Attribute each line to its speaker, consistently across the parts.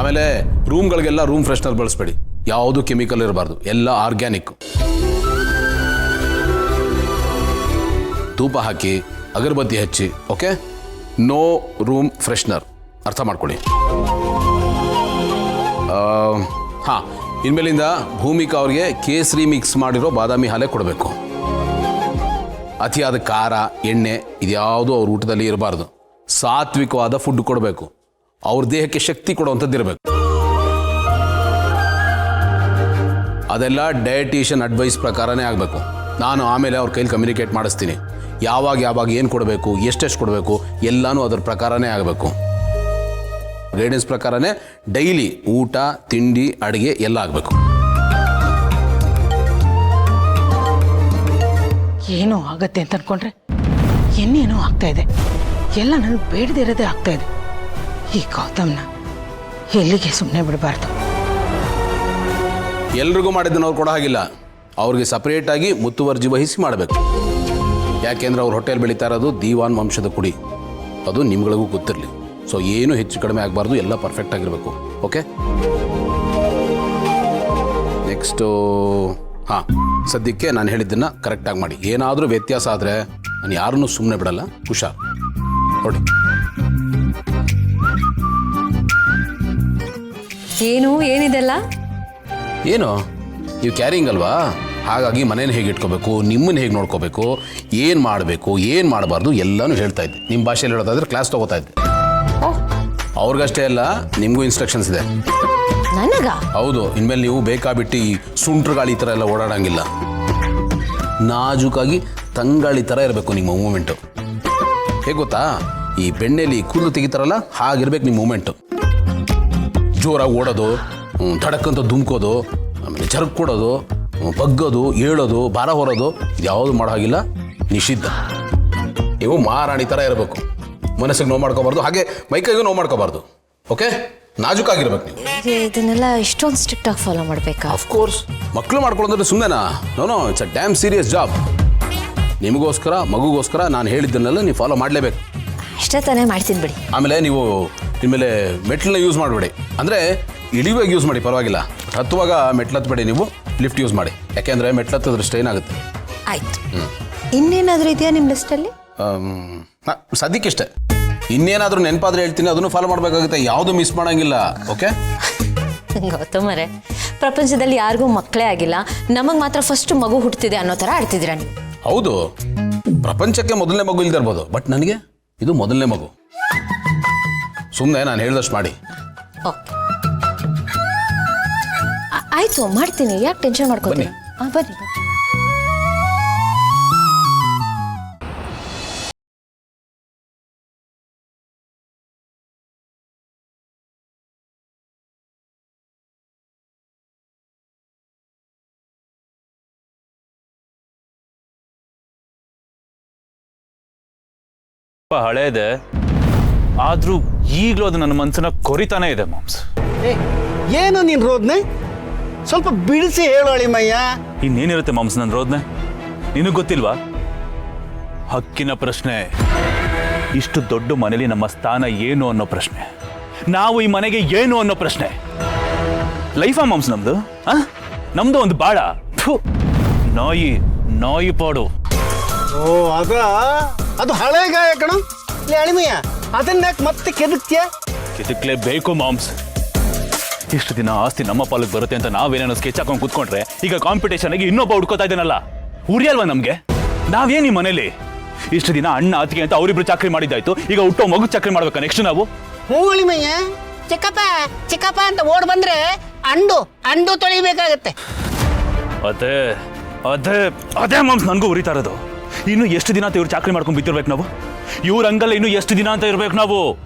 Speaker 1: ಆಮೇಲೆ ರೂಮ್ಗಳಿಗೆಲ್ಲ room freshener ಬಳಸಬೇಡಿ, ಯಾವುದು ಕೆಮಿಕಲ್ ಇರಬಾರ್ದು, ಎಲ್ಲ ಆರ್ಗ್ಯಾನಿಕ್. ಧೂಪ ಹಾಕಿ ಅಗರಬತ್ತಿ ಹಚ್ಚಿ, ಓಕೆ? ನೋ ರೂಮ್ ಫ್ರೆಶ್ನರ್, ಅರ್ಥ ಮಾಡ್ಕೊಳ್ಳಿ. ಹಾಂ, ಇನ್ಮೇಲಿಂದ ಭೂಮಿಕಾ ಅವ್ರಿಗೆ ಕೇಸರಿ ಮಿಕ್ಸ್ ಮಾಡಿರೋ ಬಾದಾಮಿ ಹಾಲೇ ಕೊಡಬೇಕು. ಅತಿಯಾದ ಖಾರ ಎಣ್ಣೆ ಇದ್ಯಾವುದು ಅವ್ರ ಊಟದಲ್ಲಿ ಇರಬಾರ್ದು. ಸಾತ್ವಿಕವಾದ ಫುಡ್ ಕೊಡಬೇಕು, ಅವ್ರ ದೇಹಕ್ಕೆ ಶಕ್ತಿ ಕೊಡುವಂಥದ್ದು ಇರಬೇಕು. ಅದೆಲ್ಲ ಡಯಟಿಷಿಯನ್ ಅಡ್ವೈಸ್ ಪ್ರಕಾರನೇ ಆಗಬೇಕು. ನಾನು ಆಮೇಲೆ ಅವ್ರ ಕೈಲಿ ಕಮ್ಯುನಿಕೇಟ್ ಮಾಡಿಸ್ತೀನಿ. ಯಾವಾಗ ಏನು ಕೊಡಬೇಕು, ಎಷ್ಟೆಷ್ಟು ಕೊಡಬೇಕು ಎಲ್ಲನೂ ಅದರ ಪ್ರಕಾರನೇ ಆಗಬೇಕು. ಗೈಡೆನ್ಸ್ ಪ್ರಕಾರನೇ ಡೈಲಿ ಊಟ ತಿಂಡಿ ಅಡುಗೆ ಎಲ್ಲ ಆಗಬೇಕು.
Speaker 2: ಏನೋ ಆಗತ್ತೆ ಅಂತ ಅನ್ಕೊಂಡ್ರೆ ಇನ್ನೇನೋ ಆಗ್ತಾ ಇದೆ. ಎಲ್ಲ ನನಗೆ ಬೇಡದೇ ಇರೋದೇ ಆಗ್ತಾ ಇದೆ. ಈ ಗೌತಮ್ನ ಎಲ್ಲಿಗೆ ಸುಮ್ಮನೆ ಬಿಡಬಾರ್ದು.
Speaker 1: ಎಲ್ರಿಗೂ ಮಾಡಿದ್ದನ್ನು ಅವ್ರು ಕೊಡೋ ಹಾಗಿಲ್ಲ, ಅವ್ರಿಗೆ ಸಪ್ರೇಟಾಗಿ ಮುತುವರ್ಜಿ ವಹಿಸಿ ಮಾಡಬೇಕು. ಯಾಕೆಂದ್ರೆ ಅವ್ರ ಹೊಟ್ಟೆಯಲ್ಲಿ ಬೆಳೀತಾ ಇರೋದು ದೀವಾನ್ ವಂಶದ ಕುಡಿ, ಅದು ನಿಮ್ಗಳಿಗೂ ಗೊತ್ತಿರಲಿ. ಸೊ ಏನು ಹೆಚ್ಚು ಕಡಿಮೆ ಆಗಬಾರ್ದು, ಎಲ್ಲ ಪರ್ಫೆಕ್ಟ್ ಆಗಿರಬೇಕು. ಓಕೆ, ನೆಕ್ಸ್ಟು ಹಾಂ, ಸದ್ಯಕ್ಕೆ ನಾನು ಹೇಳಿದ್ದನ್ನು ಕರೆಕ್ಟಾಗಿ ಮಾಡಿ. ಏನಾದರೂ ವ್ಯತ್ಯಾಸ ಆದರೆ ನಾನು ಯಾರನ್ನೂ ಸುಮ್ಮನೆ ಬಿಡಲ್ಲ. ಹುಷಾರ್ ನೋಡಿ.
Speaker 3: ಏನಿದೆಲ್ಲ
Speaker 1: ಏನು ನೀವು ಕ್ಯಾರಿಂಗ್ ಅಲ್ವಾ, ಹಾಗಾಗಿ ಮನೇನ ಹೇಗೆ ಇಟ್ಕೋಬೇಕು, ನಿಮ್ಮನ್ನು ಹೇಗೆ ನೋಡ್ಕೋಬೇಕು, ಏನು ಮಾಡಬೇಕು ಏನು ಮಾಡಬಾರ್ದು ಎಲ್ಲನೂ ಹೇಳ್ತಾ ಇದ್ದೆ. ನಿಮ್ಮ ಭಾಷೆಯಲ್ಲಿ ಹೇಳೋದಾದ್ರೆ ಕ್ಲಾಸ್ ತೊಗೋತಾ ಇದ್ದೆ. ಅವ್ರಿಗಷ್ಟೇ ಅಲ್ಲ, ನಿಮಗೂ ಇನ್ಸ್ಟ್ರಕ್ಷನ್ಸ್ ಇದೆ.
Speaker 3: ನನಗ?
Speaker 1: ಹೌದು. ಇನ್ಮೇಲೆ ನೀವು ಬೇಕಾಬಿಟ್ಟು ಈ ಸುಂಟ್ರ ಗಾಳಿ ಥರ ಎಲ್ಲ ಓಡಾಡಂಗಿಲ್ಲ. ನಾಜೂಕಾಗಿ ತಂಗಾಳಿ ಥರ ಇರಬೇಕು ನಿಮ್ಮ ಮೂಮೆಂಟು. ಹೇಗೆ ಗೊತ್ತಾ, ಈ ಬೆಣ್ಣೆಲಿ ಕೂದಲು ತೆಗಿತಾರಲ್ಲ ಹಾಗಿರ್ಬೇಕು ನಿಮ್ಮ ಮೂಮೆಂಟು. ಜೋರಾಗಿ ಓಡೋದು, ಧಡಕ್ಕಂತ ಧುಮ್ಕೋದು, ಆಮೇಲೆ ಜರ್ಕ್ ಕೊಡೋದು, ಬಗ್ಗೋದು, ಏಳೋದು, ಭಾರ ಹೊರೋದು ಯಾವುದು ಮಾಡೋ ಹಾಗಿಲ್ಲ, ನಿಷಿದ್ಧ. ನೀವು ಮಹಾರಾಣಿ ಥರ ಇರಬೇಕು. ಮನಸ್ಸಿಗೆ ನೋವು ಮಾಡ್ಕೋಬಾರ್ದು, ಹಾಗೆ ಮೈಕೈಗೂ ನೋವು ಮಾಡ್ಕೋಬಾರ್ದು. ಓಕೆ, ನಾಜೂಕಾಗಿರ್ಬೇಕು ನೀವು.
Speaker 3: ಇದನ್ನೆಲ್ಲ ಇಷ್ಟೊಂದು ಸ್ಟ್ರಿಕ್ಟ್ ಆಗಿ ಫಾಲೋ ಮಾಡಬೇಕಾ?
Speaker 1: ಅಫ್ಕೋರ್ಸ್, ಮಕ್ಕಳು ಮಾಡ್ಕೊಳ್ಳೋದ್ರೆ ಸುಮ್ಮನೆನಾ? No, it's a damn serious job. ನಿಮಗೋಸ್ಕರ ಮಗುಗೋಸ್ಕರ ನಾನು ಹೇಳಿದ್ದನ್ನೆಲ್ಲ ನೀವು ಫಾಲೋ ಮಾಡಲೇಬೇಕು.
Speaker 3: ಅಷ್ಟೇ ತಾನೇ, ಮಾಡ್ತೀನಿ ಬಿಡಿ.
Speaker 1: ಆಮೇಲೆ ನೀವು ಇನ್ಮೇಲೆ ಮೆಟ್ಲನ್ನ ಯೂಸ್ ಮಾಡಬೇಡಿ. ಅಂದರೆ ಇಳಿಯುವಾಗ ಯೂಸ್ ಮಾಡಿ, ಪರವಾಗಿಲ್ಲ. ಹತ್ತುವಾಗ ಮೆಟ್ಲು ಹತ್ತಬೇಡಿ, ನೀವು ಲಿಫ್ಟ್ ಯೂಸ್ ಮಾಡಿ. ಯಾಕೆಂದರೆ ಮೆಟ್ಲು ಹತ್ತಿದ್ರೆ ಸ್ಟ್ರೈನ್ ಆಗುತ್ತೆ.
Speaker 3: ಆಯ್ತು. ಇನ್ನೇನಾದರೂ ಇದೆಯಾ ನಿಮ್ಮ ಲಿಸ್ಟಲ್ಲಿ?
Speaker 1: ಸದ್ಯಕ್ಕಿಷ್ಟೇ. ಇನ್ನೇನಾದರೂ ನೆನಪಾದ್ರೆ ಹೇಳ್ತೀನಿ, ಅದನ್ನು ಫಾಲೋ ಮಾಡಬೇಕಾಗುತ್ತೆ. ಯಾವುದು ಮಿಸ್ ಮಾಡೋಂಗಿಲ್ಲ. ಓಕೆ
Speaker 3: ಗೌತಮರೇ, ಪ್ರಪಂಚದಲ್ಲಿ ಯಾರಿಗೂ ಮಕ್ಕಳೇ ಆಗಿಲ್ಲ, ನಮಗೆ ಮಾತ್ರ ಫಸ್ಟ್ ಮಗು ಹುಟ್ಟುತ್ತಿದೆ ಅನ್ನೋ ಥರ ಆಡ್ತಿದ್ದೀರಾ ನೀವು.
Speaker 1: ಹೌದು, ಪ್ರಪಂಚಕ್ಕೆ ಮೊದಲನೇ ಮಗು ಇಲ್ಲದೆ ಇರ್ಬೋದು, ಬಟ್ ನನಗೆ ಇದು ಮೊದಲನೇ ಮಗು. ಸುಮ್ಮನೆ ನಾನು ಹೇಳಿದಷ್ಟು ಮಾಡಿ.
Speaker 3: ಓಕೆ, ಆಯ್ತು, ಮಾಡ್ತೀನಿ. ಯಾಕೆ ಟೆನ್ಷನ್ ಮಾಡ್ಕೊತೀನಿ? ಬನ್ನಿ.
Speaker 4: ಹಳೇದೆ, ಆದ್ರೂ ಈಗಲೂ ಅದು ನನ್ನ ಮನಸ್ಸನ್ನ ಕೊರಿತಾನೆ ಇದೆ ಮಾಮ್ಸ್.
Speaker 5: ಏನು ನೀನ್ ರೋದ್ನೆ? ಸ್ವಲ್ಪ ಬಿಡಿಸಿ ಹೇಳು ಅಳಿಮಯ್ಯ.
Speaker 4: ಇನ್ನೇನಿರುತ್ತೆ ಮಾಮ್ಸ್ ನನ್ನ ರೋದ್ನೆ? ನಿನಗೆ ಗೊತ್ತಿಲ್ವಾ? ಹಕ್ಕಿನ ಪ್ರಶ್ನೆ. ಇಷ್ಟು ದೊಡ್ಡ ಮನೇಲಿ ನಮ್ಮ ಸ್ಥಾನ ಏನು ಅನ್ನೋ ಪ್ರಶ್ನೆ, ನಾವು ಈ ಮನೆಗೆ ಏನು ಅನ್ನೋ ಪ್ರಶ್ನೆ. ಲೈಫಾ ಮಾಮ್ಸ್ ನಮ್ದು? ನಮ್ದು ಒಂದು ಬಾಳ ನಾಯಿ ಪಾಡು.
Speaker 5: ಓ, ಅದು ಹಳೆ ಗಾಯ ಕಣ. ಅಳಿಮಯ್ಯ, ಅದನ್ನ ಮತ್ತೆ
Speaker 4: ಕೆದಕ್ಲೇಬೇಕು ಮಾಮ್ಸ್. ಇಷ್ಟು ದಿನ ಆಸ್ತಿ ನಮ್ಮ ಪಾಲಕ್ಕೆ ಬರುತ್ತೆ ಅಂತ ನಾವೇನೇನೋ ಸ್ಕೆಚ್ ಹಾಕೊಂಡು ಕೂತ್ಕೊಂಡ್ರೆ, ಈಗ ಕಾಂಪಿಟೇಷನ್ ಆಗಿ ಇನ್ನೊಬ್ಬ ಹುಡ್ಕೋತಾ ಇದ್ದಾನಲ್ಲ, ಉರಿಯಲ್ವಾ ನಮ್ಗೆ? ನಾವೇನು ಈ ಮನೇಲಿ ಇಷ್ಟು ದಿನ ಅಣ್ಣ ಅತ್ತಿಗೆ ಅಂತ ಅವರಿಬ್ರು ಚಾಕ್ರಿ ಮಾಡಿದ್ದಾಯ್ತು, ಈಗ ಹುಟ್ಟೋ ಮಗು ಚಾಕ್ರಿ ಮಾಡ್ಬೇಕಾ ನೆಕ್ಸ್ಟ್ ನಾವು?
Speaker 5: ಹ್ಞೂ ಅಳಿಮಯ್ಯ, ಚಿಕ್ಕಪ್ಪ ಅಂತ ಓಡ್ ಬಂದ್ರೆ ಅಂಡು ತೊಳಿಬೇಕಾಗತ್ತೆ.
Speaker 4: ಅದೇ ಮಾಮ್ಸ್ ನನಗೂ ಉರಿತಾ ಇರೋದು. ಇನ್ನು ಎಷ್ಟು ದಿನ ಅಂತ ಇವ್ರು ಚಾಕ್ರಿ ಮಾಡ್ಕೊಂಡು ಬಿತ್ತಿರ್ಬೇಕು ನಾವು? ಇವ್ರ ಹಂಗಲ್ಲ, ಇನ್ನು ಎಷ್ಟು ದಿನ ಅಂತ ಇರ್ಬೇಕು ನಾವು?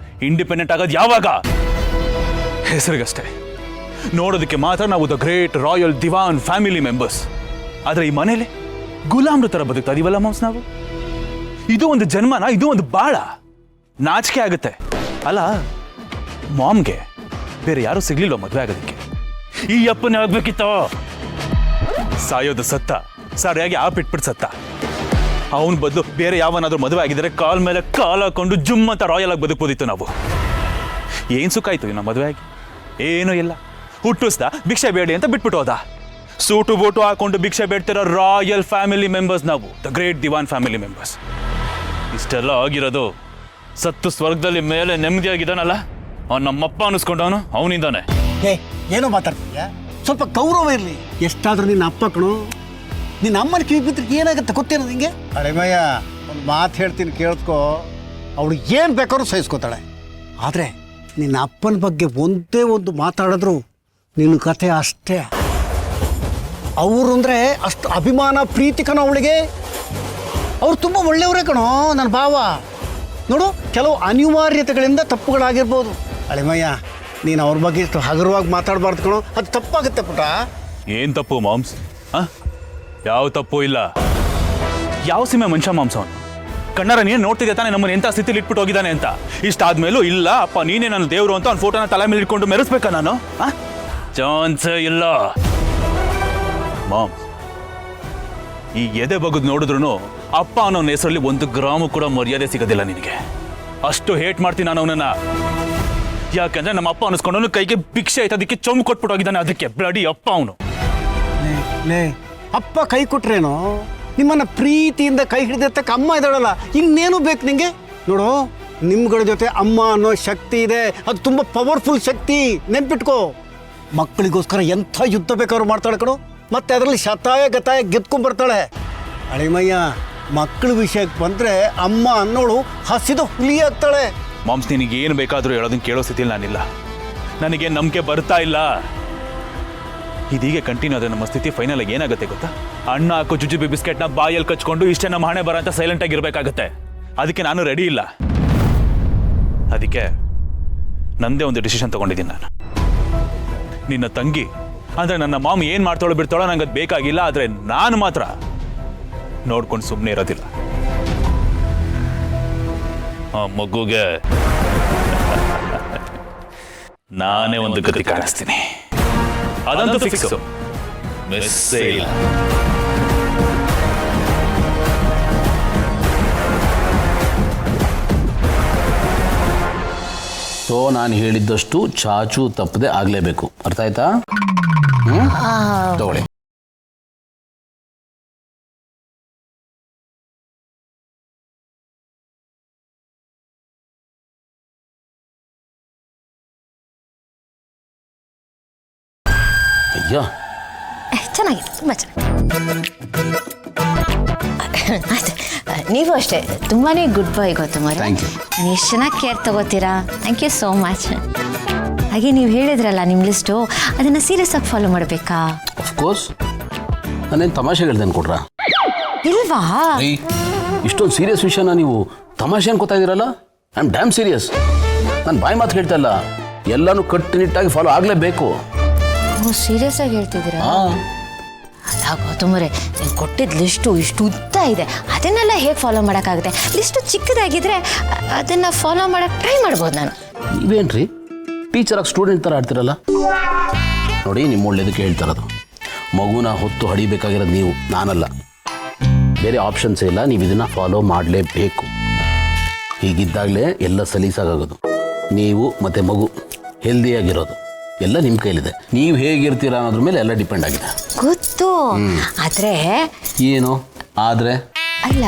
Speaker 4: ಇಂಡಿಪೆಂಡೆಂಟ್ ಆಗೋದು ಯಾವಾಗ? ಹೆಸರಿಗಷ್ಟೇ. ನೋಡೋದಕ್ಕೆ ಮಾತ್ರ ನಾವು the great royal Diwan family members. ಆದರೆ ಈ ಮನೇಲಿ ಗುಲಾಮ್ರ ಥರ ಬದುಕ್ತಾ ಇದೀವಲ್ಲ ಮಾಮ್ಸ್ ನಾವು. ಇದು ಒಂದು ಜನ್ಮನ, ಇದು ಒಂದು ಬಾಳ. ನಾಚಿಕೆ ಆಗುತ್ತೆ ಅಲ್ಲ? ಮಾಮ್ಗೆ ಬೇರೆ ಯಾರೂ ಸಿಗ್ಲಿಲ್ವ ಮದುವೆ ಆಗೋದಕ್ಕೆ? ಈ ಅಪ್ಪನೇ ಆಗ್ಬೇಕಿತ್ತೋ? ಸಾಯೋದು ಸತ್ತ, ಸರಿಯಾಗಿ ಬಿಟ್ಬಿಟ್ಟು ಸತ್ತ. ಅವನ ಬದಲು ಬೇರೆ ಯಾವನಾದ್ರೂ ಮದುವೆ ಆಗಿದ್ರೆ ಕಾಲ್ ಮೇಲೆ ಕಾಲ್ ಹಾಕೊಂಡು ಜುಮ್ ಅಂತ ರಾಯಲ್ ಆಗಿ ಬದುಕ್ಬೋದಿತ್ತು ನಾವು. ಏನು ಸುಖ ಆಯ್ತು ನಮ್ಮ ಮದುವೆ ಆಗಿ? ಏನೂ ಇಲ್ಲ. ಹುಟ್ಟಿಸ್ದ ಭಿಕ್ಷೆ ಬೇಡಿ ಅಂತ ಬಿಟ್ಬಿಟ್ಟು ಹೋದ. ಸೂಟು ಬೂಟು ಹಾಕೊಂಡು ಭಿಕ್ಷೆ ಬೇಡ್ತಿರೋ ರಾಯಲ್ ಫ್ಯಾಮಿಲಿ ಮೆಂಬರ್ಸ್ ನಾವು, the great Diwan family members. ಇಷ್ಟೆಲ್ಲ ಆಗಿರೋದು ಸತ್ತು ಸ್ವರ್ಗದಲ್ಲಿ ಮೇಲೆ ನೆಮ್ಮದಿಯಾಗಿದ್ದಾನಲ್ಲ ಅವ್ನು ನಮ್ಮಪ್ಪ ಅನ್ನಿಸ್ಕೊಂಡವನು ಅವನಿಂದಾನೆ.
Speaker 5: ಏನೋ ಮಾತಾಡ್ತೀಯ, ಸ್ವಲ್ಪ ಗೌರವ ಇರಲಿ. ಎಷ್ಟಾದ್ರೂ ನಿನ್ನ ಅಪ್ಪ ಕಣು, ನಿನ್ನ ಅಮ್ಮನ ಕಿವಿ ಬಿದ್ದರೆ ಏನಾಗುತ್ತೆ ಗೊತ್ತೇನೋ ನಿಂಗೆ? ಅಳೆಮಯ್ಯ, ಒಂದು ಮಾತು ಹೇಳ್ತೀನಿ ಕೇಳಿಸ್ಕೊ. ಅವಳು ಏನು ಬೇಕಾದ್ರೂ ಸಹಿಸ್ಕೋತಾಳೆ. ಆದರೆ ನಿನ್ನ ಅಪ್ಪನ ಬಗ್ಗೆ ಒಂದೇ ಒಂದು ಮಾತಾಡಿದ್ರು ನಿನ್ನ ಕಥೆ ಅಷ್ಟೇ. ಅವರು ಅಂದರೆ ಅಷ್ಟು ಅಭಿಮಾನ ಪ್ರೀತಿ ಕಣೋ ಅವಳಿಗೆ. ಅವ್ರು ತುಂಬ ಒಳ್ಳೆಯವರೇ ಕಣೋ ನನ್ನ ಭಾವ. ನೋಡು, ಕೆಲವು ಅನಿವಾರ್ಯತೆಗಳಿಂದ ತಪ್ಪುಗಳಾಗಿರ್ಬೋದು. ಅಳೆಮಯ್ಯ, ನೀನು ಅವ್ರ ಬಗ್ಗೆ ಇಷ್ಟು ಹಗುರವಾಗಿ ಮಾತಾಡಬಾರ್ದು ಕಣೋ, ಅದು ತಪ್ಪಾಗುತ್ತೆ ಪುಟ.
Speaker 4: ಏನು ತಪ್ಪು ಮಾಮ್ಸ್? ಯಾವ ತಪ್ಪು ಇಲ್ಲ. ಯಾವ ಸೀಮೆ ಮನುಷ್ಯ ಮಾಂಸ ಅವನು? ಕಣ್ಣಾರ ನೀನು ನೋಡ್ತಿದ್ದೆ ತಾನೆ ನಮ್ಮನ್ನು ಎಂಥ ಸ್ಥಿತಿಲಿ ಇಟ್ಬಿಟ್ಟು ಹೋಗಿದ್ದಾನೆ ಅಂತ. ಇಷ್ಟಾದ್ಮೇಲೂ ಇಲ್ಲ ಅಪ್ಪ ನೀನೇ ನನ್ನ ದೇವರು ಅಂತ ಅವ್ನ ಫೋಟೋನ ತಲೆ ಮೇಲೆ ಇಟ್ಕೊಂಡು ಮೆರೆಸ್ಬೇಕಾ ನಾನು? ಚಾನ್ಸೇ ಇಲ್ಲ ಮಾಮ್. ಈ ಎದೆ ಬಗ್ದು ನೋಡಿದ್ರು ಅಪ್ಪ ಅನ್ನೋ ಹೆಸರಲ್ಲಿ 1 ಗ್ರಾಮು ಕೂಡ ಮರ್ಯಾದೆ ಸಿಗೋದಿಲ್ಲ ನಿನಗೆ. ಅಷ್ಟು ಹೇಟ್ ಮಾಡ್ತೀನಿ ನಾನು ಅವನನ್ನ. ಯಾಕಂದ್ರೆ ನಮ್ಮ ಅಪ್ಪ ಅನ್ನಿಸ್ಕೊಂಡು ಕೈಗೆ ಭಿಕ್ಷೆ ಆಯ್ತು, ಅದಕ್ಕೆ ಚೊಂಬು ಕೊಟ್ಬಿಟ್ಟು ಹೋಗಿದ್ದಾನೆ. ಅದಕ್ಕೆ ಬ್ಲಡಿ ಅಪ್ಪ ಅವನು.
Speaker 5: ಲೇ, ಅಪ್ಪ ಕೈ ಕೊಟ್ರೇನೋ, ನಿಮ್ಮನ್ನ ಪ್ರೀತಿಯಿಂದ ಕೈ ಹಿಡಿದಕ್ಕೆ ಅಮ್ಮ ಇದ್ದಾಳಲ್ಲ, ಇನ್ನೇನು ಬೇಕು ನಿಂಗೆ? ನೋಡು, ನಿಮ್ಗಳ ಜೊತೆ ಅಮ್ಮ ಅನ್ನೋ ಶಕ್ತಿ ಇದೆ, ಅದು ತುಂಬ ಪವರ್ಫುಲ್ ಶಕ್ತಿ. ನೆನ್ಪಿಟ್ಕೋ, ಮಕ್ಕಳಿಗೋಸ್ಕರ ಎಂಥ ಯುದ್ಧ ಬೇಕಾದ್ರೂ ಮಾಡ್ತಾಳೆ ಕಣೋ. ಮತ್ತೆ ಅದರಲ್ಲಿ ಶತಾಯ ಗತಾಯ ಗೆದ್ಕೊಂಡ್ಬರ್ತಾಳೆ. ಅಳಿಮಯ್ಯ, ಮಕ್ಕಳ ವಿಷಯಕ್ಕೆ ಬಂದರೆ ಅಮ್ಮ ಅನ್ನೋಳು ಹಸಿದು ಹುಲಿ ಆಗ್ತಾಳೆ.
Speaker 4: ಮಾಮ್ಸ್, ನಿನಗೆ ಏನು ಬೇಕಾದರೂ ಹೇಳೋದನ್ನ ಕೇಳೋ ಸ್ಥಿತಿಯಲ್ಲಿ ನಾನಿಲ್ಲ. ನನಗೆ ನಂಬಿಕೆ ಬರ್ತಾ ಇಲ್ಲ. ಇದೀಗೆ ಕಂಟಿನ್ಯೂ ಆದರೆ ನಮ್ಮ ಸ್ಥಿತಿ ಫೈನಲ್ ಆಗಿ ಏನಾಗುತ್ತೆ ಗೊತ್ತಾ? ಅಣ್ಣ ಹಾಕೋ ಜುಜುಬಿ ಬಿಸ್ಕೆಟ್ನ ಬಾಯಲ್ಲಿ ಕಚ್ಕೊಂಡು ಇಷ್ಟೇ ನಮ್ಮ ಹಣೆ ಬರ ಅಂತ ಸೈಲೆಂಟ್ ಆಗಿರ್ಬೇಕಾಗತ್ತೆ. ಅದಕ್ಕೆ ನಾನು ರೆಡಿ ಇಲ್ಲ. ಅದಕ್ಕೆ ನಂದೇ ಒಂದು ಡಿಸಿಷನ್ ತಗೊಂಡಿದ್ದೀನಿ ನಾನು. ನಿನ್ನ ತಂಗಿ ಅಂದರೆ ನನ್ನ ಮಾಮ್ ಏನು ಮಾಡ್ತಾಳೋ ಬಿಡ್ತಾಳೋ ನಂಗೆ ಅದು ಬೇಕಾಗಿಲ್ಲ. ಆದರೆ ನಾನು ಮಾತ್ರ ನೋಡ್ಕೊಂಡು ಸುಮ್ಮನೆ ಇರೋದಿಲ್ಲ. ಆ ಮಗುಗೆ ನಾನೇ ಒಂದು ಗತಿ ಕಾಣಿಸ್ತೀನಿ. ಅದಂತೂ ಫಿಕ್ಸ್, ಮಿಸ್ಸೇ ಇಲ್ಲ.
Speaker 1: ಸೊ ನಾನು ಹೇಳಿದ್ದಷ್ಟು ಚಾಚು ತಪ್ಪದೆ ಆಗಲೇಬೇಕು. ಅರ್ಥ ಆಯ್ತಾ? ತಗೊಳ್ಳಿ. ಅಯ್ಯೋ,
Speaker 3: ಚೆನ್ನಾಗಿದೆ, ತುಂಬ ಚೆನ್ನಾಗಿ. ಅಷ್ಟೇ, ನೀವು ಅಷ್ಟೇ ತುಂಬಾ ಗುಡ್ ಬಾಯ್ ಗೌತಮ್ ಅವರೇ.
Speaker 1: Thank you.
Speaker 3: ನೀವು ಎಷ್ಟು ಚೆನ್ನಾಗಿ ಕೇರ್ ತಗೋತೀರಾ. Thank you so much. ಹಾಗೆ ನೀವು ಹೇಳಿದ್ರಲ್ಲ ನಿಮ್ಮ ಲಿಸ್ಟು, ಅದನ್ನು ಸೀರಿಯಸ್ ಆಗಿ ಫಾಲೋ ಮಾಡಬೇಕಾ?
Speaker 1: ಅಫ್ಕೋರ್ಸ್. ನಾನೇನು ತಮಾಷೆ ಹೇಳ್ದೆ ಅನ್ಕೊಡ್ರಾ?
Speaker 3: ಇಲ್ವಾ?
Speaker 1: ಇಷ್ಟೊಂದು ಸೀರಿಯಸ್ ವಿಷಯನ ನೀವು ತಮಾಷೆ ಅನ್ಕೋತಾ ಇದ್ದೀರಲ್ಲ? I am dam serious. ನಾನು ಬಾಯಿ ಮಾತು ಹೇಳ್ತಾ ಇಲ್ಲ, ಎಲ್ಲನೂ ಕಟ್ಟುನಿಟ್ಟಾಗಿ ಫಾಲೋ ಆಗಲೇಬೇಕು.
Speaker 3: ನೀವು ಸೀರಿಯಸ್ ಆಗಿ ಹೇಳ್ತಿದ್ದೀರಾ? ಅಲ್ಲ ಗೌತಮ್ ಅವರೇ, ನೀವು ಕೊಟ್ಟಿದ್ದ ಲಿಸ್ಟು ಇಷ್ಟು ಉದ್ದ ಇದೆ, ಅದನ್ನೆಲ್ಲ ಹೇಗೆ ಫಾಲೋ ಮಾಡೋಕ್ಕಾಗುತ್ತೆ? ಲಿಸ್ಟು ಚಿಕ್ಕದಾಗಿದ್ದರೆ ಅದನ್ನು ಫಾಲೋ ಮಾಡೋಕ್ಕೆ ಟ್ರೈ ಮಾಡ್ಬೋದು ನಾನು.
Speaker 1: ನೀವೇನ್ರಿ ಟೀಚರಾಗಿ ಸ್ಟೂಡೆಂಟ್ ಥರ ಆಡ್ತಿರಲ್ಲ? ನೋಡಿ, ನಿಮ್ಮ ಒಳ್ಳೇದಕ್ಕೆ ಹೇಳ್ತಾ ಇರೋದು. ಮಗುನ ಹೊತ್ತು ಹಡಿಬೇಕಾಗಿರೋದು ನೀವು, ನಾನಲ್ಲ. ಬೇರೆ ಆಪ್ಷನ್ಸ್ ಇಲ್ಲ. ನೀವು ಇದನ್ನು ಫಾಲೋ ಮಾಡಲೇಬೇಕು. ಹೀಗಿದ್ದಾಗಲೇ ಎಲ್ಲ ಸಲೀಸಾಗೋದು. ನೀವು ಮತ್ತು ಮಗು ಹೆಲ್ದಿಯಾಗಿರೋದು ಎಲ್ಲ ನಿಮ್ಮ ಕೈಲಿದೆ. ನೀವು ಹೇಗಿರ್ತೀರಾ ಅನ್ನೋದ್ರ ಮೇಲೆ ಎಲ್ಲ ಡಿಪೆಂಡ್ ಆಗಿದೆ.
Speaker 3: ಗೊತ್ತು, ಆದರೆ
Speaker 1: ಏನು ಆದರೆ?
Speaker 3: ಅಲ್ಲ,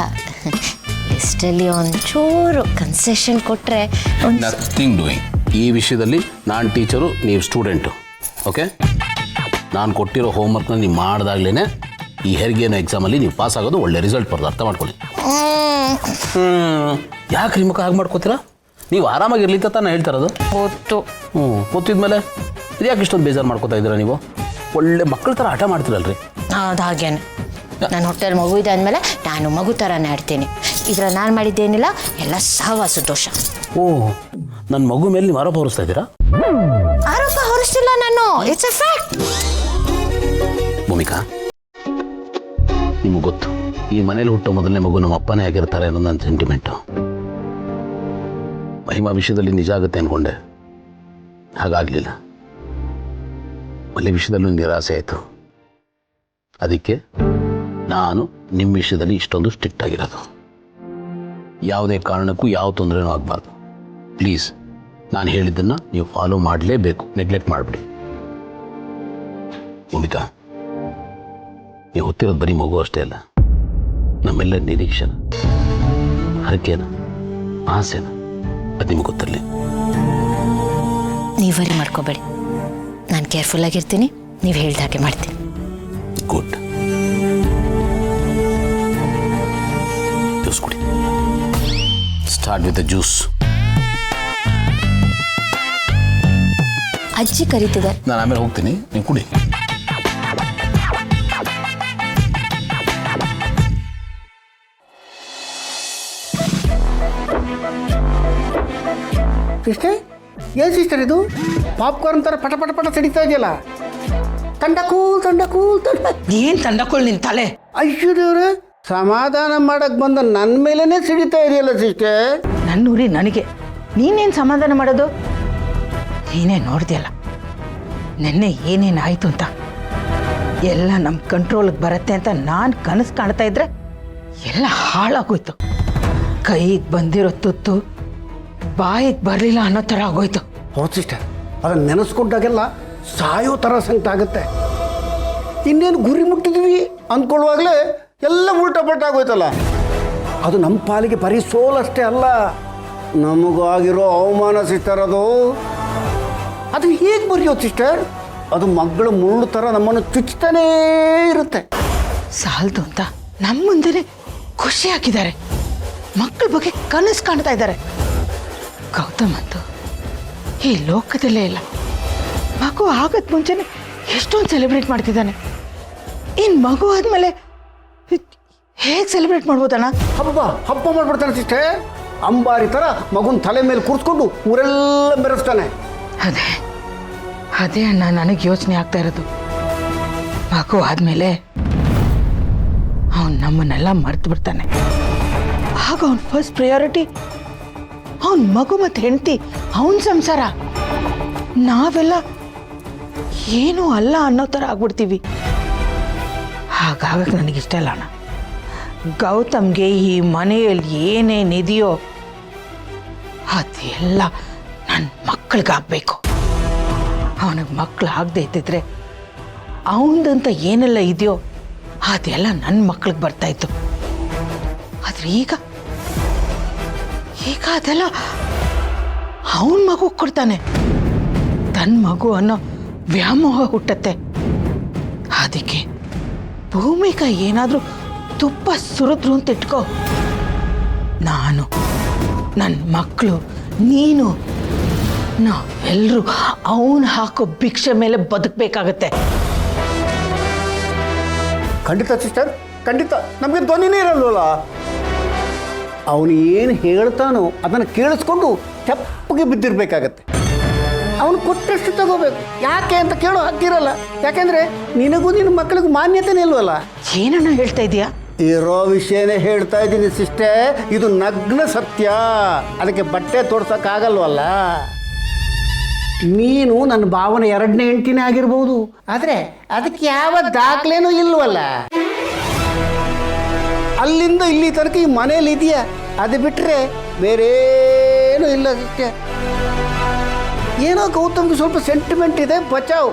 Speaker 3: ಲಿಸ್ಟಲ್ಲಿ ಒಂಚೂರು ಕನ್ಸೆಷನ್ ಕೊಟ್ಟರೆ.
Speaker 1: Nothing doing. ಈ ವಿಷಯದಲ್ಲಿ ನಾನು ಟೀಚರು, ನೀವು ಸ್ಟೂಡೆಂಟು. ಓಕೆ, ನಾನು ಕೊಟ್ಟಿರೋ ಹೋಮ್ವರ್ಕ್ನ ನೀವು ಮಾಡಿದಾಗ್ಲೇ ಈ ಹೆರಿಗೆನೋ ಎಕ್ಸಾಮಲ್ಲಿ ನೀವು ಪಾಸ್ ಆಗೋದು, ಒಳ್ಳೆ ರಿಸಲ್ಟ್ ಬರೋದು. ಅರ್ಥ ಮಾಡ್ಕೊಳ್ಳಿ. ಯಾಕೆ ನಿಮ್ಮ ಮುಖ ಹಾಗೆ ಮಾಡ್ಕೋತೀರಾ? ನೀವು ಆರಾಮಾಗಿರ್ಲಿ ಅಂತ ನಾನು ಹೇಳ್ತಾ ಇರೋದು.
Speaker 3: ಗೊತ್ತು.
Speaker 1: ಗೊತ್ತಿದ್ಮೇಲೆ ಇದು ಯಾಕೆ ಇಷ್ಟೊಂದು ಬೇಜಾರು ಮಾಡ್ಕೋತಾ ಇದ್ದೀರಾ? ನೀವು ಒಳ್ಳೆ ಮಕ್ಕಳ ಥರ ಆಟ ಮಾಡ್ತೀರಲ್ರಿ.
Speaker 3: ಅದು ಹಾಗೇನೆ. ನನ್ನ ಹೊಟ್ಟೆಯಲ್ಲಿ ಮಗು ಇದೆ ಅಂದಮೇಲೆ ನಾನು ಮಗು ಥರನೇ ಆಡ್ತೀನಿ. ಇದ್ರಲ್ಲಿ ನಾನು ಮಾಡಿದ್ದೇನಿಲ್ಲ, ಎಲ್ಲ ಸಹವಾಸ ದೋಷ.
Speaker 1: ನನ್ನ ಮಗು ಮೇಲೆ ನೀವು ಆರೋಪ ಹೊರಿಸ್ತಾ ಇದ್ದೀರಾ?
Speaker 3: ಆರೋಪ ಹೊರಿಸ್ತಿಲ್ಲ ನಾನು, ಇಟ್ಸ್ ಎ ಫ್ಯಾಕ್ಟ್.
Speaker 1: ಭೂಮಿಕಾ, ನಿಮಗೆ ಗೊತ್ತು, ಈ ಮನೇಲಿ ಹುಟ್ಟೋ ಮೊದಲನೇ ಮಗು ನಮ್ಮ ಅಪ್ಪನೇ ಆಗಿರ್ತಾರೆ ಅನ್ನೋ ನನ್ನ ಸೆಂಟಿಮೆಂಟು. ಮಹಿಮಾ ವಿಷಯದಲ್ಲಿ ನಿಜ ಆಗುತ್ತೆ ಅಂದ್ಕೊಂಡೆ, ಹಾಗಾಗಲಿಲ್ಲ. ಮಲೆ ವಿಷಯದಲ್ಲೂ ನಿರಾಸೆ ಆಯಿತು. ಅದಕ್ಕೆ ನಾನು ನಿಮ್ಮ ವಿಷಯದಲ್ಲಿ ಇಷ್ಟೊಂದು ಸ್ಟ್ರಿಕ್ಟ್ ಆಗಿರೋದು. ಯಾವುದೇ ಕಾರಣಕ್ಕೂ ಯಾವ ತೊಂದರೆನೂ ಆಗಬಾರ್ದು. ಪ್ಲೀಸ್ ನಾನು ಹೇಳಿದ್ದನ್ನು ನೀವು ಫಾಲೋ ಮಾಡಲೇಬೇಕು, ನೆಗ್ಲೆಕ್ಟ್ ಮಾಡಿಬಿಡಿ. ಭೂಮಿಕಾ, ನೀವು ಹೊತ್ತಿರೋದು ಬರೀ ಮಗು ಅಷ್ಟೇ ಅಲ್ಲ, ನಮ್ಮೆಲ್ಲ ನಿರೀಕ್ಷೆನ, ಹರಕೆನ, ಆಸೆನ, ಅದು ನಿಮ್ಗೆ ಗೊತ್ತಿರಲಿ.
Speaker 3: ನೀವು ವರಿ ಮಾಡ್ಕೋಬೇಡಿ, ನಾನು ಕೇರ್ಫುಲ್ ಆಗಿರ್ತೀನಿ, ನೀವು ಹೇಳ್ದ ಹಾಗೆ ಮಾಡ್ತೀನಿ.
Speaker 1: ಗುಡ್. ಜ್ಯೂಸ್ ಕುಡಿ. Start with the juice.
Speaker 3: ಅಜ್ಜಿ ಕರೀತಿದೆ,
Speaker 1: ನಾನು ಆಮೇಲೆ ಹೋಗ್ತೀನಿ, ನೀವು ಕುಡಿ.
Speaker 5: ಸಿಸ್ಟರ್, ಏನು ಸಿಸ್ಟರ್ ಇದು? ಪಾಪ್ಕಾರ್ನ್ ಥರ ಪಟ ಪಟ ಪಟ ಸಿಡಿತಾ ಇದೆಯಲ್ಲ. ತಂಡ ಕೂಲ್ ತಂಡ ಕೂಲ್ ತಂಡ.
Speaker 2: ಏನ್ ತಂಡಕೊಳ್ಳಿ ನಿನ್ ತಲೆ?
Speaker 5: ಅಯ್ಯೋ ದೇವ್ರೆ, ಸಮಾಧಾನ ಮಾಡಕ್ ಬಂದ ನನ್ನ ಮೇಲೇನೆ ಸಿಡಿತಾ ಇದೆಯಲ್ಲ ಸಿಸ್ಟರ್.
Speaker 2: ನನ್ನ ಊರಿ ನನಗೆ ನೀನೇನು ಸಮಾಧಾನ ಮಾಡೋದು? ನೀನೇ ನೋಡ್ದಿಯಲ್ಲ ನೆನ್ನೆ ಏನೇನು ಆಯಿತು ಅಂತ. ಎಲ್ಲ ನಮ್ಮ ಕಂಟ್ರೋಲ್ಗೆ ಬರುತ್ತೆ ಅಂತ ನಾನು ಕನಸು ಕಾಣ್ತಾ ಇದ್ರೆ ಎಲ್ಲ ಹಾಳಾಗೋಯ್ತು. ಕೈಗೆ ಬಂದಿರೋ ತುತ್ತು ಬಾಯಿಗೆ ಬರಲಿಲ್ಲ ಅನ್ನೋ ಥರ ಆಗೋಯ್ತು.
Speaker 5: ಹೌದು ಸಿಸ್ಟರ್, ಅದನ್ನು ನೆನೆಸ್ಕೊಂಡಾಗೆಲ್ಲ ಸಾಯೋ ಥರ ಸಂಕಟ ಆಗುತ್ತೆ. ಇನ್ನೇನು ಗುರಿ ಮುಟ್ಟಿದ್ವಿ ಅಂದ್ಕೊಳ್ಳುವಾಗಲೇ ಎಲ್ಲ ಉಲ್ಟಾ ಪಲ್ಟ ಆಗೋಯ್ತಲ್ಲ. ಅದು ನಮ್ಮ ಪಾಲಿಗೆ ಬರೀ ಸೋಲಷ್ಟೇ ಅಲ್ಲ, ನಮಗಾಗಿರೋ ಅವಮಾನ ಸಿಸ್ಟರ್. ಅದು ಹೇಗೆ ಬರೆಯೋದು ಸಿಸ್ಟರ್? ಅದು ಮಗಳ ಮುಳ್ಳು ಥರ ನಮ್ಮನ್ನು ಚುಚ್ಚುತ್ತಾನೇ ಇರುತ್ತೆ.
Speaker 2: ಸಾಲದು ಅಂತ ನಮ್ಮ ಮುಂದೆನೆ ಖುಷಿ ಹಾಕಿದ್ದಾರೆ, ಮಕ್ಕಳ ಬಗ್ಗೆ ಕನಸು ಕಾಣ್ತಾ ಇದ್ದಾರೆ. ಗೌತಮ್ ಅಂತೂ ಈ ಲೋಕದಲ್ಲೇ ಇಲ್ಲ. ಮಗು ಆಗದ ಮುಂಚೆನೆ ಎಷ್ಟೊಂದು ಸೆಲೆಬ್ರೇಟ್ ಮಾಡ್ತಿದ್ದಾನೆ. ಇನ್ನು ಮಗು ಆದಮೇಲೆ ಹೇಗೆ ಸೆಲೆಬ್ರೇಟ್ ಮಾಡ್ಬೋದಣ್ಣ?
Speaker 5: ಹಬ್ಬ ಮಾಡ್ಬಿಡ್ತಾನೆ ಸಿಸ್ಟರ್. ಅಂಬಾರಿ ಥರ ಮಗುನ ತಲೆ ಮೇಲೆ ಕೂರಿಸ್ಕೊಂಡು ಊರೆಲ್ಲ ಮೆರೆಸ್ತಾನೆ.
Speaker 2: ಅದೇ ಅಣ್ಣ ನನಗೆ ಯೋಚನೆ ಆಗ್ತಾ ಇರೋದು. ಮಗು ಆದಮೇಲೆ ಅವನು ನಮ್ಮನ್ನೆಲ್ಲ ಮರ್ತು ಬಿಡ್ತಾನೆ. ಆಗ ಅವನ ಫಸ್ಟ್ ಪ್ರಯಾರಿಟಿ ಅವನ ಮಗು ಮತ್ತು ಹೆಂಡತಿ, ಅವನ ಸಂಸಾರ. ನಾವೆಲ್ಲ ಏನೂ ಅಲ್ಲ ಅನ್ನೋ ಥರ ಆಗ್ಬಿಡ್ತೀವಿ. ಹಾಗಾಗಕ್ಕೆ ನನಗಿಷ್ಟ ಇಲ್ಲ ಅಣ್ಣ. ಗೌತಮ್ಗೆ ಈ ಮನೆಯಲ್ಲಿ ಏನೇನಿದೆಯೋ ಅದೆಲ್ಲ ನನ್ನ ಮಕ್ಕಳಿಗಾಗಬೇಕು. ಅವನಿಗೆ ಮಕ್ಕಳು ಆಗದೆ ಇದ್ದಿದ್ರೆ ಅವನದಂತ ಏನೆಲ್ಲ ಇದೆಯೋ ಅದೆಲ್ಲ ನನ್ನ ಮಕ್ಕಳಿಗೆ ಬರ್ತಾಯಿತ್ತು. ಆದರೆ ಈಗ ಅದೆಲ್ಲ ಅವನ ಮಗು ಕೊಡ್ತಾನೆ. ತನ್ನ ಮಗು ಅನ್ನೋ ವ್ಯಾಮೋಹ ಹುಟ್ಟತ್ತೆ. ಅದಕ್ಕೆ ಭೂಮಿಕಾ ಏನಾದರೂ ತುಪ್ಪ ಸುರಿದ್ರು ಅಂತ ಇಟ್ಕೋ, ನಾನು, ನನ್ನ ಮಕ್ಕಳು, ನೀನು, ನಾವೆಲ್ಲರೂ ಅವನು ಹಾಕೋ ಭಿಕ್ಷೆ ಮೇಲೆ ಬದುಕಬೇಕಾಗತ್ತೆ.
Speaker 5: ಖಂಡಿತ ಸಿಸ್ಟರ್, ಖಂಡಿತ. ನಮಗೆ ಧ್ವನಿನೇ ಇರಲ್ವಲ್ಲ. ಅವನು ಏನು ಹೇಳ್ತಾನೋ ಅದನ್ನು ಕೇಳಿಸ್ಕೊಂಡು ತೆಪ್ಪಗೆ ಬಿದ್ದಿರಬೇಕಾಗತ್ತೆ. ಅವನು ಕೊಟ್ಟಷ್ಟು ತಗೋಬೇಕು. ಯಾಕೆ ಅಂತ ಕೇಳೋ ಹಕ್ಕಿರಲ್ಲ. ಯಾಕೆಂದರೆ ನಿನಗೂ ನಿನ್ನ ಮಕ್ಕಳಿಗೂ ಮಾನ್ಯತೆನೇ ಇಲ್ವಲ್ಲ.
Speaker 2: ಏನನ್ನ ಹೇಳ್ತಾ ಇದೀಯಾ?
Speaker 5: ಇರೋ ವಿಷಯನೇ ಹೇಳ್ತಾ ಇದ್ದೀನಿ ಸಿಸ್ಟರ್. ಇದು ನಗ್ನ ಸತ್ಯ. ಅದಕ್ಕೆ ಬಟ್ಟೆ ತೋರ್ಸೋಕ್ಕಾಗಲ್ವಲ್ಲ. ನೀನು ನನ್ನ ಭಾವನೆ 2ನೇ ಹೆಂಡತಿನೇ ಆಗಿರ್ಬೋದು, ಆದರೆ ಅದಕ್ಕೆ ಯಾವ ದಾಖಲೆನೂ ಇಲ್ವಲ್ಲ. ಅಲ್ಲಿಂದ ಇಲ್ಲಿ ತನಕ ಈ ಮನೇಲಿ ಇದೆಯಾ, ಅದು ಬಿಟ್ಟರೆ ಬೇರೇನೂ ಇಲ್ಲ ಸಿಸ್ಟರ್. ಏನೋ ಗೌತಮ್ಗೆ ಸ್ವಲ್ಪ ಸೆಂಟಿಮೆಂಟ್ ಇದೆ, ಬಚಾವ್.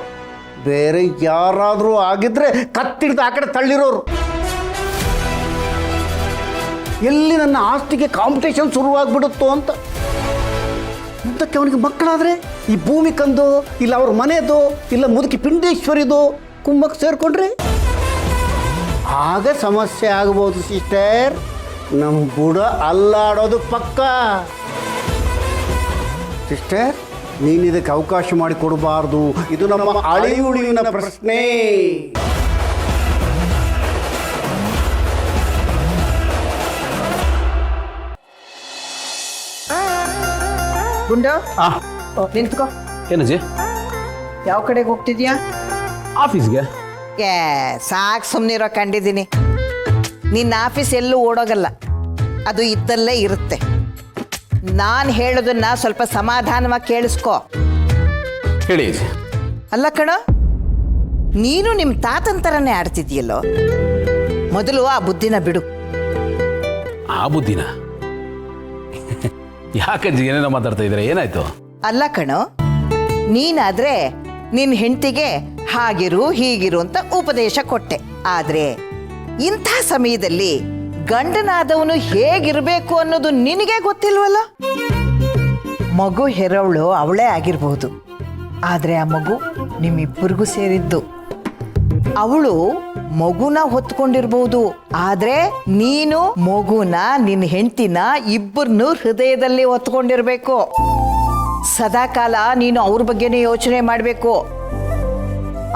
Speaker 5: ಬೇರೆ ಯಾರಾದರೂ ಆಗಿದ್ರೆ ಕತ್ತಿಡ್ದು ಆ ಕಡೆ ತಳ್ಳಿರೋರು. ಎಲ್ಲಿ ನನ್ನ ಆಸ್ತಿಗೆ ಕಾಂಪಿಟೇಷನ್ ಶುರುವಾಗ್ಬಿಡುತ್ತೋ ಅಂತ. ಅದಕ್ಕೆ ಅವನಿಗೆ ಮಕ್ಕಳಾದರೆ ಈ ಭೂಮಿಕಂದು, ಇಲ್ಲ ಅವ್ರ ಮನೆಯದು, ಇಲ್ಲ ಮುದುಕಿ ಪಿಂಡೇಶ್ವರಿದು ಕುಂಭಕ್ಕೆ ಸೇರಿಕೊಂಡ್ರೆ ಆಗ ಸಮಸ್ಯೆ ಆಗ್ಬೋದು ಸಿಸ್ಟರ್. ನಮ್ಮ ಬುಡ ಅಲ್ಲಾಡೋದು ಪಕ್ಕ. ಸಿಸ್ಟರ್, ನೀನು ಇದಕ್ಕೆ ಅವಕಾಶ ಮಾಡಿಕೊಡಬಾರ್ದು. ಇದು ನಮ್ಮ ಅಳಿಯುಳಿವಿನ ಪ್ರಶ್ನೆ.
Speaker 2: ಗುಂಡ ನಿಂತ್ಕೋ.
Speaker 1: ಏನಜ್ಜಿ?
Speaker 2: ಯಾವ ಕಡೆಗೆ ಹೋಗ್ತಿದ್ಯಾ?
Speaker 1: ಆಫೀಸ್ಗೆ.
Speaker 6: ಸಾಕು ಸುಮ್ಮನಿರೋ. ಕಂಡಿದ್ದೀನಿ. ನಿನ್ನ ಆಫೀಸ್ ಎಲ್ಲೂ ಓಡೋಗಲ್ಲ, ಅದು ಇದ್ದಲ್ಲೇ ಇರುತ್ತೆ. ನಾನು ಹೇಳೋದನ್ನ ಸ್ವಲ್ಪ ಸಮಾಧಾನವಾಗಿ ಕೇಳಿಸ್ಕೊ.
Speaker 1: ಹೇಳಿ.
Speaker 6: ಅಲ್ಲ ಕಣ, ನೀನು ನಿಮ್ಮ ತಾತನ ಥರನೇ ಆಡ್ತಿದ್ಯಲ್ಲೋ. ಮೊದಲು ಆ ಬುದ್ಧಿನ ಬಿಡು.
Speaker 1: ಆ ಬುದ್ಧಿನ? ಯಾಕಜ್ಜಿ ಏನೇನೋ ಮಾತಾಡ್ತಾ ಇದ್ದಾರೆ? ಏನಾಯ್ತು?
Speaker 6: ಅಲ್ಲ ಕಣೋ, ನೀನಾದ್ರೆ ನಿನ್ನ ಹೆಂಡತಿಗೆ ಹಾಗಿರು ಹೀಗಿರು ಅಂತ ಉಪದೇಶ ಕೊಟ್ಟೆ. ಆದ್ರೆ ಇಂಥ ಸಮಯದಲ್ಲಿ ಗಂಡನಾದವನು ಹೇಗಿರ್ಬೇಕು ಅನ್ನೋದು ನಿನಗೆ ಗೊತ್ತಿಲ್ವಲ್ಲ. ಮಗು ಹೆರವಳು ಅವಳೇ ಆಗಿರ್ಬಹುದು, ಆದ್ರೆ ಆ ಮಗು ನಿಮ್ಮಿಬ್ಬರಿಗೂ ಸೇರಿದ್ದು. ಅವಳು ಮಗುನ ಹೊತ್ಕೊಂಡಿರ್ಬಹುದು, ಆದ್ರೆ ನೀನು ಮಗುನ ನಿನ್ನ ಹೆಂಡತಿನ ಇಬ್ಬರನ್ನು ಹೃದಯದಲ್ಲಿ ಹೊತ್ಕೊಂಡಿರ್ಬೇಕು. ಸದಾಕಾಲ ನೀನು ಅವ್ರ ಬಗ್ಗೆನೇ ಯೋಚನೆ ಮಾಡಬೇಕು.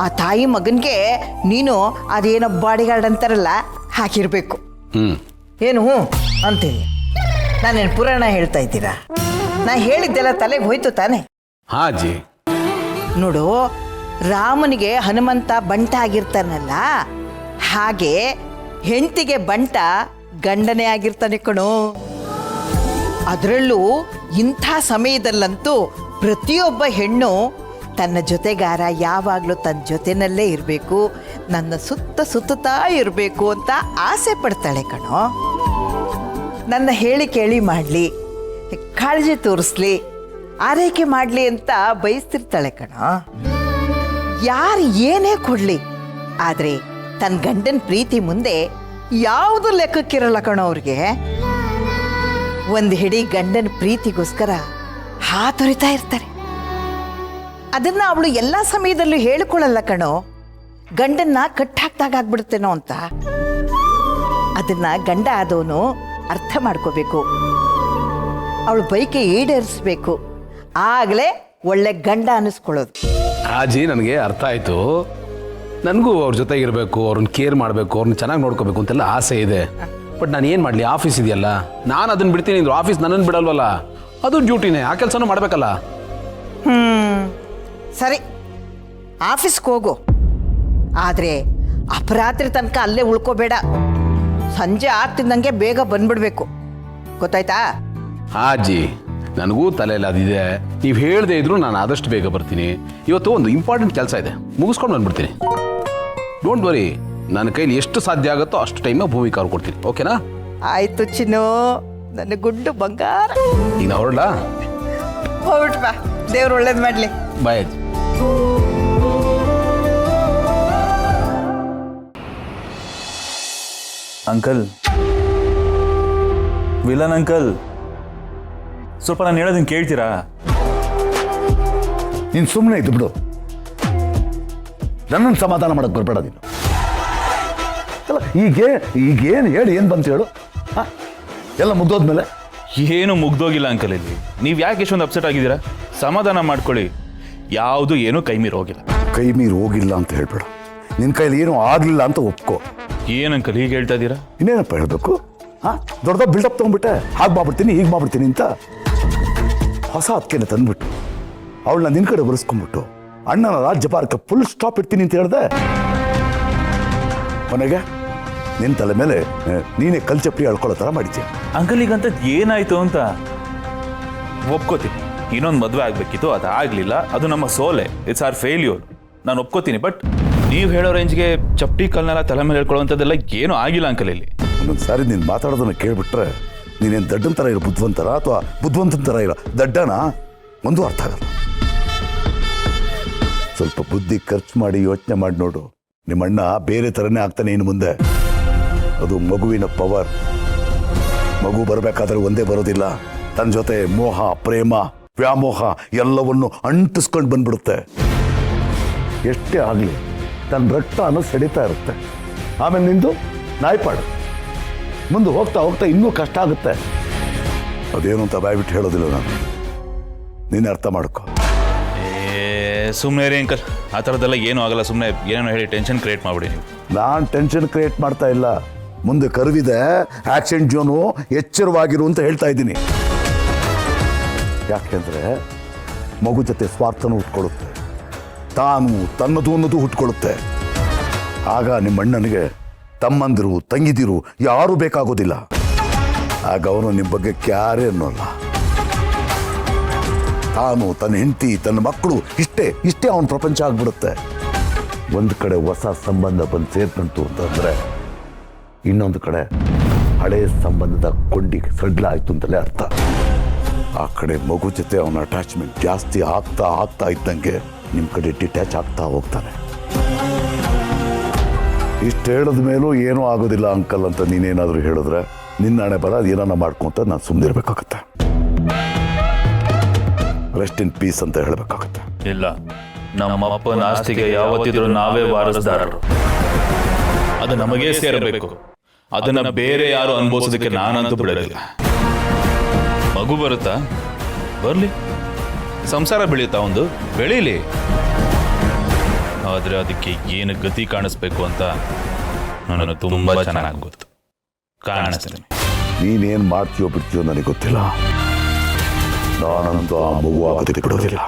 Speaker 6: ಆ ತಾಯಿ ಮಗನ್ಗೆ ನೀನು ಅದೇನೋ ಬಾಡಿಗಾರ್ಡ್ ಅಂತಾರಲ್ಲ ಹಾಕಿರ್ಬೇಕು. ಏನು ಹ್ಞೂ ಅಂತೀನಿ? ನಾನೇನು ಪುರಾಣ ಹೇಳ್ತಾ ಇದ್ದೀರಾ? ನಾ ಹೇಳಿದ್ದೆಲ್ಲ ತಲೆಗೆ ಹೋಯ್ತು ತಾನೆ?
Speaker 1: ಹಾ ಅಜ್ಜಿ.
Speaker 6: ನೋಡು, ರಾಮನಿಗೆ ಹನುಮಂತ ಬಂಟ ಆಗಿರ್ತಾನಲ್ಲ, ಹಾಗೆ ಹೆಂಡತಿಗೆ ಬಂಟ ಗಂಡನೇ ಆಗಿರ್ತಾನೆ ಕಣೋ. ಅದರಲ್ಲೂ ಇಂಥ ಸಮಯದಲ್ಲಂತೂ ಪ್ರತಿಯೊಬ್ಬ ಹೆಣ್ಣು ತನ್ನ ಜೊತೆಗಾರ ಯಾವಾಗಲೂ ತನ್ನ ಜೊತೆನಲ್ಲೇ ಇರಬೇಕು, ನನ್ನ ಸುತ್ತುತ್ತಾ ಇರಬೇಕು ಅಂತ ಆಸೆ ಪಡ್ತಾಳೆ ಕಣೋ. ನನ್ನ ಹೇಳಿ ಕೇಳಿ ಮಾಡಲಿ, ಕಾಳಜಿ ತೋರಿಸ್ಲಿ, ಆರೈಕೆ ಮಾಡಲಿ ಅಂತ ಬಯಸ್ತಿರ್ತಾಳೆ ಕಣೋ. ಯಾರು ಏನೇ ಕೊಡಲಿ, ಆದರೆ ತನ್ನ ಗಂಡನ ಪ್ರೀತಿ ಮುಂದೆ ಯಾವುದು ಲೆಕ್ಕಕ್ಕಿರಲ್ಲ ಕಣೋ ಅವ್ರಿಗೆ. ಒಂದು ಹಿಡಿ ಗಂಡನ ಪ್ರೀತಿಗೋಸ್ಕರ ಹಾತೊರಿತಾ ಇರ್ತಾರೆ. ಅದನ್ನು ಅವಳು ಎಲ್ಲ ಸಮಯದಲ್ಲೂ ಹೇಳಿಕೊಳ್ಳಲ್ಲ ಕಣೋ. ಗಂಡನ್ನ ಕಟ್ಟಾಕ್ದಾಗ ಆಗ್ಬಿಡ್ತೇನೋ ಅಂತ. ಅದನ್ನ ಗಂಡ ಆದವನು ಅರ್ಥ ಮಾಡ್ಕೋಬೇಕು, ಅವಳು ಬೈಕೆ ಈಡೇರಿಸ್ಬೇಕು, ಆಗಲೇ ಒಳ್ಳೆ ಗಂಡ ಅನ್ನಿಸ್ಕೊಳ್ಳೋದು.
Speaker 1: ಅಜ್ಜಿ ನನಗೆ ಅರ್ಥ ಆಯಿತು. ನನಗೂ ಅವ್ರ ಜೊತೆಗೆ ಇರಬೇಕು, ಅವ್ರನ್ನ ಕೇರ್ ಮಾಡಬೇಕು, ಅವ್ರನ್ನ ಚೆನ್ನಾಗಿ ನೋಡ್ಕೋಬೇಕು ಅಂತೆಲ್ಲ ಆಸೆ ಇದೆ. ಬಟ್ ನಾನು ಏನು ಮಾಡಲಿ, ಆಫೀಸ್ ಇದೆಯಲ್ಲ, ನಾನು ಅದನ್ನು ಬಿಡ್ತೀನಿ ಅಂದ್ರು ಆಫೀಸ್ ನನ್ನನ್ನು ಬಿಡಲ್ವಲ್ಲ, ಅದು ಡ್ಯೂಟಿನೇ, ಆ ಕೆಲಸನೂ ಮಾಡಬೇಕಲ್ಲ.
Speaker 6: ಸರಿ, ಆಫೀಸ್ಗೆ ಹೋಗು, ಆದರೆ ಅಪರಾತ್ರಿ ತನಕ ಅಲ್ಲೇ ಉಳ್ಕೋಬೇಡ. ಸಂಜೆ ಆಗ್ತಿದ್ದಂಗೆ ಬೇಗ ಬಂದ್ಬಿಡ್ಬೇಕು, ಗೊತ್ತಾಯ್ತಾ?
Speaker 1: ಅಜ್ಜಿ, ನನಗೂ ತಲೆಯಲ್ಲಿ ಅದಿದೆ. ನೀವು ಹೇಳದೇ ಇದ್ರು ನಾನು ಆದಷ್ಟು ಬೇಗ ಬರ್ತೀನಿ. ಇವತ್ತು ಒಂದು ಇಂಪಾರ್ಟೆಂಟ್ ಕೆಲಸ ಇದೆ, ಮುಗಿಸ್ಕೊಂಡು ಬಂದ್ಬಿಡ್ತೀನಿ. ಡೋಂಟ್ ವರಿ, ನನ್ನ ಕೈಲಿ ಎಷ್ಟು ಸಾಧ್ಯ ಆಗುತ್ತೋ ಅಷ್ಟು ಟೈಮ ಭೂಮಿಕಾ ಅವ್ರು ಕೊಡ್ತೀನಿ. ಓಕೆನಾ?
Speaker 6: ಆಯ್ತು ಚಿನ್ನು, ನನ್ನ ಗುಡ್ಡು ಬಂಗಾರ.
Speaker 1: ಈಗ ನಾ ಹೊರಡ್ಲಾ?
Speaker 6: ಹೊರಟ್ ಬಾ, ದೇವ್ರು ಒಳ್ಳೇದು ಮಾಡಲಿ.
Speaker 1: ಬಾಯ್ ಅಜ್ಜಿ.
Speaker 4: ಅಂಕಲ್, ವಿಲನ್ ಅಂಕಲ್, ಸ್ವಲ್ಪ ನಾನು ಹೇಳೋದನ್ನ ಕೇಳ್ತೀರಾ?
Speaker 7: ನೀನು ಸುಮ್ಮನೆ ಇದ್ದು ಬಿಡು, ನನ್ನನ್ನು ಸಮಾಧಾನ ಮಾಡಕ್ಕೆ ಬರಬೇಡ ನೀನು. ಅಲ್ಲ, ಈಗೇನು ಹೇಳಿ ಏನು ಬಂತು ಹೇಳು? ಹಾಂ, ಎಲ್ಲ ಮುಗ್ದೋದ್ಮೇಲೆ
Speaker 4: ಏನು ಮುಗ್ದೋಗಿಲ್ಲ ಅಂಕಲ್. ಇಲ್ಲಿ ನೀವು ಯಾಕೆ ಎಷ್ಟೊಂದು ಅಪ್ಸೆಟ್ ಆಗಿದ್ದೀರಾ? ಸಮಾಧಾನ ಮಾಡ್ಕೊಳ್ಳಿ, ಯಾವುದು ಏನೂ ಕೈ ಮೀರಿ ಹೋಗಿಲ್ಲ.
Speaker 7: ಕೈ ಮೀರಿ ಹೋಗಿಲ್ಲ ಅಂತ ಹೇಳ್ಬೇಡ, ನಿನ್ನ ಕೈಲಿ ಏನೂ ಆಗಲಿಲ್ಲ ಅಂತ ಒಪ್ಕೋ.
Speaker 4: ಏನು ಅಂಕಲ್ ಹೀಗೆ ಹೇಳ್ತಾ ಇದ್ದೀರಾ?
Speaker 7: ಇನ್ನೇನಪ್ಪ ಹೇಳಬೇಕು? ಹಾಂ, ದೊಡ್ಡದ ಬಿಲ್ಡಪ್ ತೊಗೊಂಡ್ಬಿಟ್ಟೆ, ಹಾಗೆ ಮಾಡ್ಬಿಡ್ತೀನಿ ಹೀಗೆ ಮಾಡ್ಬಿಡ್ತೀನಿ ಅಂತ. ಹೊಸ ಅದಕ್ಕೆ ತಂದ್ಬಿಟ್ಟು ಅವಳನ್ನ ನಿನ್ನ ಕಡೆ ಬರೆಸ್ಕೊಂಡ್ಬಿಟ್ಟು ಅಣ್ಣನ ರಾಜ್ಯಭಾರಕ್ಕೆ ಫುಲ್ ಸ್ಟಾಪ್ ಇಡ್ತೀನಿ ಅಂತ ಹೇಳ್ದೆ. ಕೊನೆಗೆ ನಿನ್ನ ತಲೆ ಮೇಲೆ ನೀನೇ ಕಲ್ಚಪ್ರಿ ಹೇಳ್ಕೊಳ್ಳೋ ಥರ ಮಾಡಿದ್ಯಾ.
Speaker 4: ಅಂಕಲ್ ಈಗಂತದ್ದು ಏನಾಯ್ತು ಅಂತ ಒಪ್ಕೋತೀನಿ. ಇನ್ನೊಂದು ಮದುವೆ ಆಗಬೇಕಿತ್ತು, ಅದು ಆಗಲಿಲ್ಲ, ಅದು ನಮ್ಮ ಸೋಲೆ, ಇಟ್ಸ್ ಆರ್ ಫೇಲ್ಯೂರ್, ನಾನು ಒಪ್ಕೋತೀನಿ. ಬಟ್ ನೀವು ಹೇಳೋ ರೇಂಜ್ಗೆ ಚಪ್ಟಿ ಕಲ್ನೆಲ್ಲ ತಲೆ ಮೇಲೆ ಹೇಳ್ಕೊಳ್ಳೋವಂಥದ್ದೆಲ್ಲ ಏನೂ ಆಗಿಲ್ಲ ಅಂಕಲ್. ಇಲ್ಲಿ
Speaker 7: ಒಂದೊಂದು ಸಾರಿ ನೀನು ಮಾತಾಡೋದನ್ನು ಕೇಳಿಬಿಟ್ರೆ ನೀನೇನು ದಡ್ಡನ ಥರ ಇರೋ ಬುದ್ಧಿವಂತರ ಅಥವಾ ಬುದ್ಧಿವಂತನ ಥರ ಇರೋ ದಡ್ಡನ ಒಂದು ಅರ್ಥ ಆಗಲ್ಲ. ಸ್ವಲ್ಪ ಬುದ್ಧಿ ಖರ್ಚು ಮಾಡಿ ಯೋಚನೆ ಮಾಡಿ ನೋಡು, ನಿಮ್ಮ ಅಣ್ಣ ಬೇರೆ ಥರನೇ ಆಗ್ತಾನೆ ಇನ್ನು ಮುಂದೆ. ಅದು ಮಗುವಿನ ಪವರ್. ಮಗು ಬರಬೇಕಾದ್ರೆ ಒಂದೇ ಬರೋದಿಲ್ಲ, ತನ್ನ ಜೊತೆ ಮೋಹ, ಪ್ರೇಮ, ವ್ಯಾಮೋಹ ಎಲ್ಲವನ್ನು ಅಂಟಿಸ್ಕೊಂಡು ಬಂದ್ಬಿಡುತ್ತೆ. ಎಷ್ಟೇ ಆಗಲಿ ತನ್ನ ರಕ್ತ ಅನ್ನೋ ಸೆಡಿತಾ ಇರುತ್ತೆ. ಆಮೇಲೆ ನಿಂದು ನಾಯ್ಪಾಡು ಮುಂದೆ ಹೋಗ್ತಾ ಹೋಗ್ತಾ ಇನ್ನೂ ಕಷ್ಟ ಆಗುತ್ತೆ. ಅದೇನು ಅಂತ ಬಾಯ್ಬಿಟ್ಟು ಹೇಳೋದಿಲ್ಲ ನಾನು, ನೀನು ಅರ್ಥ ಮಾಡ್ಕೊ.
Speaker 4: ಸುಮ್ಮನೆ ರೀ ಅಂಕಲ್, ಆ ಥರದ್ದೆಲ್ಲ ಏನೂ ಆಗಲ್ಲ. ಸುಮ್ಮನೆ ಏನೇನೋ ಹೇಳಿ ಟೆನ್ಷನ್ ಕ್ರಿಯೇಟ್ ಮಾಡಿಬಿಡಿ ನೀವು.
Speaker 7: ನಾನು ಟೆನ್ಷನ್ ಕ್ರಿಯೇಟ್ ಮಾಡ್ತಾ ಇಲ್ಲ, ಮುಂದೆ ಕರುವಿದೆ, ಆಕ್ಸಿಡೆಂಟ್ ಜೋನು, ಎಚ್ಚರವಾಗಿರು ಅಂತ ಹೇಳ್ತಾ ಇದ್ದೀನಿ. ಯಾಕೆಂದರೆ ಮಗು ಜೊತೆ ಸ್ವಾರ್ಥನೂ ಹುಟ್ಕೊಳ್ಳುತ್ತೆ, ತಾನು ತನ್ನದು ಅನ್ನೋದು ಹುಟ್ಕೊಳ್ಳುತ್ತೆ. ಆಗ ನಿಮ್ಮ ಅಣ್ಣನಿಗೆ ತಮ್ಮಂದಿರು, ತಂಗಿದಿರು ಯಾರೂ ಬೇಕಾಗೋದಿಲ್ಲ. ಆಗ ಅವನು ನಿಮ್ಮ ಬಗ್ಗೆ ಕ್ಯಾರೇ ಅನ್ನೋಲ್ಲ. ತಾನು, ತನ್ನ ಹೆಂಡತಿ, ತನ್ನ ಮಕ್ಕಳು, ಇಷ್ಟೇ ಅವನ ಪ್ರಪಂಚ ಆಗ್ಬಿಡುತ್ತೆ. ಒಂದು ಕಡೆ ಹೊಸ ಸಂಬಂಧ ಬಂದು ಸೇರ್ಕಂತು ಅಂತಂದರೆ ಇನ್ನೊಂದು ಕಡೆ ಹಳೆಯ ಸಂಬಂಧದ ಕೊಂಡಿ ಸಡ್ಲ ಆಯ್ತು ಅಂತಲೇ ಅರ್ಥ. ಆ ಕಡೆ ಮಗು ಜೊತೆ ಅವನ ಅಟ್ಯಾಚ್ಮೆಂಟ್ ಜಾಸ್ತಿ ಆಗ್ತಾ ಆಗ್ತಾ ಇದ್ದಂಗೆ ನಿಮ್ಮ ಕಡೆ ಡಿಟ್ಯಾಚ್ ಆಗ್ತಾ ಹೋಗ್ತಾನೆ. ಇಷ್ಟು ಹೇಳಿದ ಮೇಲೂ ಏನೂ ಆಗೋದಿಲ್ಲ ಅಂಕಲ್ ಅಂತ ನೀನೇನಾದರೂ ಹೇಳಿದ್ರೆ ನಿನ್ನ ಹಣೆ ಬರ ಏನಾನ ಮಾಡ್ಕೊಂತ ನಾನು ಸುಮ್ಮನಿರ್ಬೇಕಾಗತ್ತೆ. ರೆಸ್ಟ್ ಇನ್ ಪೀಸ್ ಅಂತ ಹೇಳಬೇಕಾಗತ್ತೆ.
Speaker 4: ಇಲ್ಲ, ನಮ್ಮ ಅಪ್ಪನ ಆಸ್ತಿಗೆ ಯಾವತ್ತಿದ್ರು ನಾವೇ ವಾರಸುದಾರರು. ಅದು ನಮಗೇ ಸೇರಬೇಕು. ಅದನ್ನ ಬೇರೆ ಯಾರು ಅನುಭವಿಸೋದಕ್ಕೆ ನಾನಂತೂ ಬಿಡೋದಿಲ್ಲ. ಮಗು ಬರುತ್ತಾ? ಬರ್ಲಿ, ಸಂಸಾರ ಬೆಳೆಯುತ್ತಾ ಒಂದು ಬೆಳೀಲಿ. ಆದ್ರೆ ಅದಕ್ಕೆ ಏನು ಗತಿ ಕಾಣಿಸ್ಬೇಕು ಅಂತ ನನಗೆ ತುಂಬಾ ಚೆನ್ನಾಗಿ ಗೊತ್ತು. ಕಾಣಿಸ್ತೀನಿ.
Speaker 7: ನೀನೇನು ಮಾಡ್ತೀಯೋ ಬಿಡ್ತೀಯೋ ನನಗೆ ಗೊತ್ತಿಲ್ಲ. ನಾನಂತೂ ಆ ಮಗು ಆಗೋದಕ್ಕೆ ಬಿಡೋದಿಲ್ಲ.